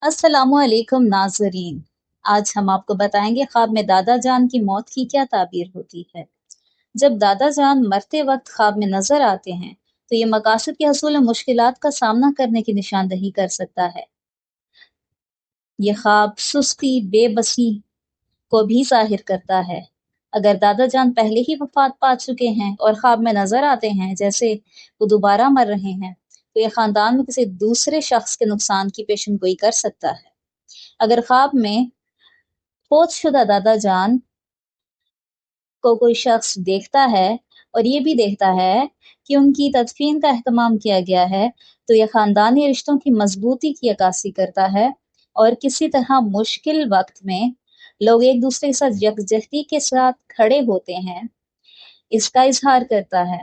अस्सलामु अलैकुम नाज़रीन। आज हम आपको बताएंगे ख्वाब में दादा जान की मौत की क्या ताबीर होती है। जब दादा जान मरते वक्त ख्वाब में नजर आते हैं तो ये मकासद के हसूल में मुश्किलात का सामना करने की निशानदही कर सकता है। ये ख्वाब सुस्ती बेबसी को भी जाहिर करता है। अगर दादा जान पहले ही वफात पा चुके हैं और ख्वाब में नजर आते हैं जैसे वो दोबारा मर रहे हैं तो ये खानदान में किसी दूसरे शख्स के नुकसान की पेशन गोई कर सकता है। अगर ख्वाब में फौतशुदा दादा जान को कोई शख्स देखता है और ये भी देखता है कि उनकी तदफीन का एहतमाम किया गया है तो यह खानदानी रिश्तों की मजबूती की अक्कासी करता है और किसी तरह मुश्किल वक्त में लोग एक दूसरे के साथ यकजहती के साथ खड़े होते हैं इसका इजहार करता है।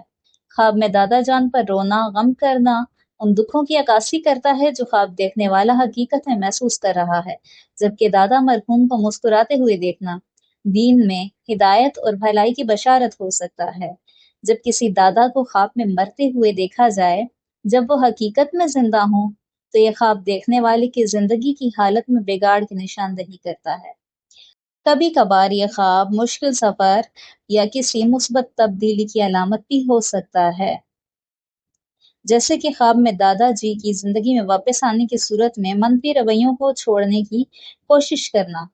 ख्वाब में दादा जान पर रोना गम करना उन दुखों की अक्कासी करता है जो ख्वाब देखने वाला हकीकत में महसूस कर रहा है, जबकि दादा मरहूम को मुस्कुराते हुए देखना दीन में हिदायत और भलाई की बशारत हो सकता है। जब किसी दादा को ख्वाब में मरते हुए देखा जाए जब वो हकीकत में जिंदा हो तो यह ख्वाब देखने वाले की जिंदगी की हालत में बिगाड़ की निशानदही करता है। कभी कभार ये ख्वाब मुश्किल सफर या किसी मुस्बत तब्दीली की अलामत भी हो सकता है, जैसे कि ख्वाब में दादाजी की जिंदगी में वापस आने की सूरत में मनफी रवैयों को छोड़ने की कोशिश करना।